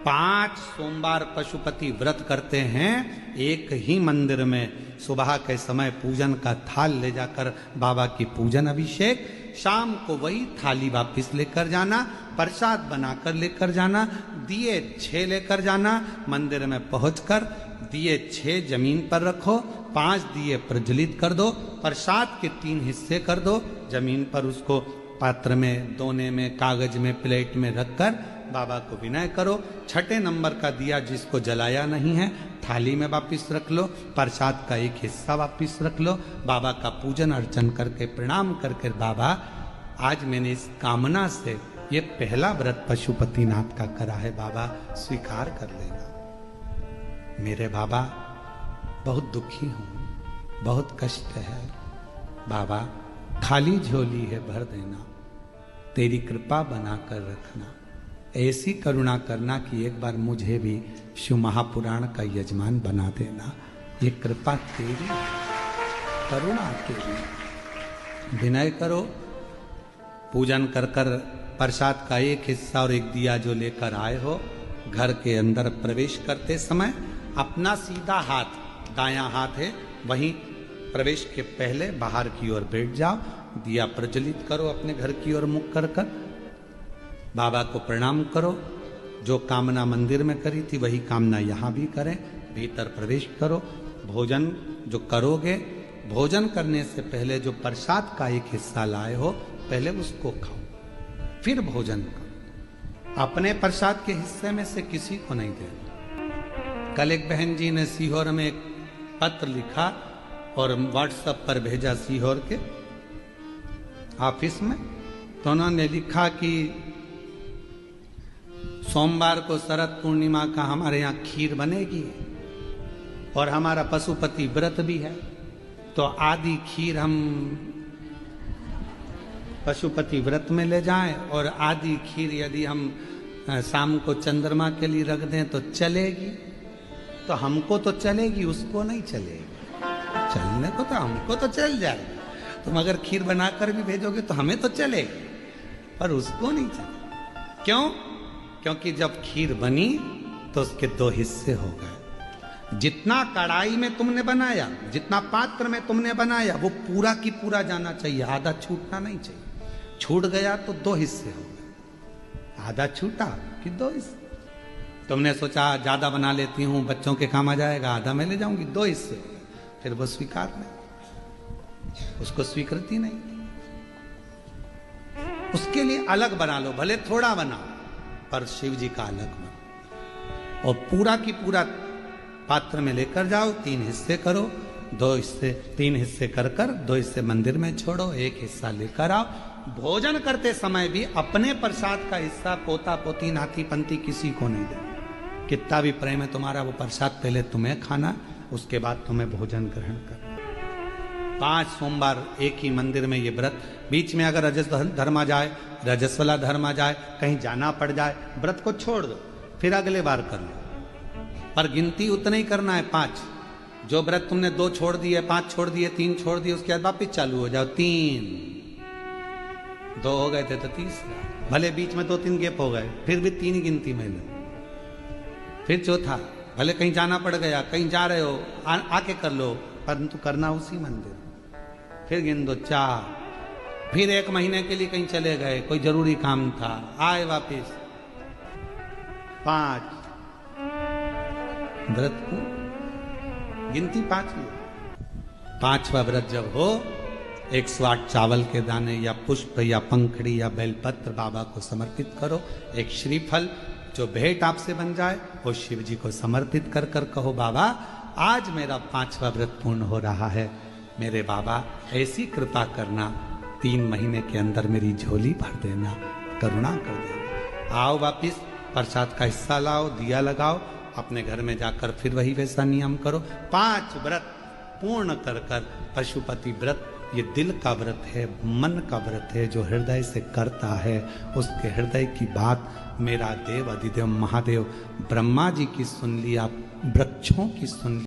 5 सोमवार पशुपति व्रत करते हैं एक ही मंदिर में। सुबह के समय पूजन का थाल ले जाकर बाबा की पूजन अभिषेक, शाम को वही थाली वापस लेकर जाना, प्रसाद बनाकर लेकर जाना, दिए 6 लेकर जाना, मंदिर में पहुंचकर दिए 6 जमीन पर रखो, 5 दिए प्रज्वलित कर दो, प्रसाद के 3 हिस्से कर दो, जमीन पर उसको पात्र में, दोने में, कागज में, प्लेट में रखकर बाबा को विनय करो। 6 नंबर का दिया जिसको जलाया नहीं है थाली में वापिस रख लो, प्रसाद का एक हिस्सा वापिस रख लो, बाबा का पूजन अर्चन करके प्रणाम करके बाबा आज मैंने इस कामना से ये पहला व्रत पशुपतिनाथ का करा है, बाबा स्वीकार कर लेना। मेरे बाबा बहुत दुखी हूं, बहुत कष्ट है बाबा, खाली झोली है भर देना, तेरी कृपा बनाकर रखना, ऐसी करुणा करना कि एक बार मुझे भी शिव महापुराण का यजमान बना देना, ये कृपा तेरी है, करुणा तेरी। विनय करो, पूजन कर कर प्रसाद का एक हिस्सा और एक दिया जो लेकर आए हो, घर के अंदर प्रवेश करते समय अपना सीधा हाथ, दायां हाथ है वहीं प्रवेश के पहले बाहर की ओर बैठ जाओ, दिया प्रज्वलित करो, अपने घर की ओर मुख कर कर बाबा को प्रणाम करो। जो कामना मंदिर में करी थी वही कामना यहाँ भी करें, भीतर प्रवेश करो। भोजन जो करोगे, भोजन करने से पहले जो प्रसाद का एक हिस्सा लाए हो पहले उसको खाओ, फिर भोजन करो। अपने प्रसाद के हिस्से में से किसी को नहीं देना। कल एक बहन जी ने सीहोर में एक पत्र लिखा और व्हाट्सएप पर भेजा सीहोर के ऑफिस में, तो उन्होंने लिखा कि सोमवार को शरद पूर्णिमा का हमारे यहाँ खीर बनेगी और हमारा पशुपति व्रत भी है, तो आधी खीर हम पशुपति व्रत में ले जाएं और आधी खीर यदि हम शाम को चंद्रमा के लिए रख दें तो चलेगी। तो हमको तो चलेगी, उसको नहीं चलेगी। चलने को तो हमको तो चल जाएगा, तुम अगर खीर बनाकर भी भेजोगे तो हमें तो चलेगी, पर उसको नहीं चलेगा। क्यों? क्योंकि जब खीर बनी तो उसके 2 हिस्से हो गए। जितना कढ़ाई में तुमने बनाया, जितना पात्र में तुमने बनाया, वो पूरा की पूरा जाना चाहिए, आधा छूटना नहीं चाहिए। छूट गया तो 2 हिस्से हो गए, आधा छूटा कि 2 हिस्से। तुमने सोचा ज्यादा बना लेती हूं, बच्चों के काम आ जाएगा, आधा मैं ले जाऊंगी, 2 हिस्से हो गए, फिर वो स्वीकार नहीं, उसको स्वीकृति नहीं। उसके लिए अलग बना लो, भले थोड़ा बनाओ, पर शिव जी का अलग बनो। और पूरा की पूरा पात्र में लेकर जाओ, 3 हिस्से करो, 2 हिस्से, 3 हिस्से कर 2 हिस्से मंदिर में छोड़ो, 1 हिस्सा लेकर आओ। भोजन करते समय भी अपने प्रसाद का हिस्सा पोता पोती नाती पंती किसी को नहीं दे। कितना भी प्रेम है तुम्हारा, वो प्रसाद पहले तुम्हें खाना, उसके बाद तुम्हें भोजन ग्रहण कर। 5 सोमवार एक ही मंदिर में ये व्रत। बीच में अगर रजस धर्म आ जाए, रजस्वला धर्म आ जाए, कहीं जाना पड़ जाए, व्रत को छोड़ दो, फिर अगले बार कर लो, पर गिनती उतना ही करना है 5। जो व्रत तुमने 2 छोड़ दिए, 5 छोड़ दिए, 3 छोड़ दिए, उसके बाद वापिस चालू हो जाओ। 3 2 हो गए थे तो 30, भले बीच में 2-3 गैप हो गए, फिर भी 3 गिनती में लो। फिर चौथा, भले कहीं जाना पड़ गया, कहीं जा रहे हो, आके कर लो, परंतु करना उसी मंदिर। फिर गिन दो 4, फिर 1 महीने के लिए कहीं चले गए, कोई जरूरी काम था, आए वापिस 5। व्रत को गिनती 5 ही। 5वां व्रत जब हो, 108 चावल के दाने या पुष्प या पंखड़ी या बेलपत्र बाबा को समर्पित करो। एक श्रीफल जो भेंट आपसे बन जाए वो शिव जी को समर्पित कर कर कहो, बाबा आज मेरा 5वां व्रत पूर्ण हो रहा है, मेरे बाबा ऐसी कृपा करना, 3 महीने के अंदर मेरी झोली भर देना, करुणा कर देना। आओ वापिस, प्रसाद का हिस्सा लाओ, दिया लगाओ, अपने घर में जाकर फिर वही वैसा नियम करो। 5 व्रत पूर्ण कर कर पशुपति व्रत, ये दिल का व्रत है, मन का व्रत है, जो हृदय से करता है उसके हृदय की बात मेरा देव अधिदेव महादेव ब्रह्मा जी की सुन लिया, वृक्षों की सुन ली।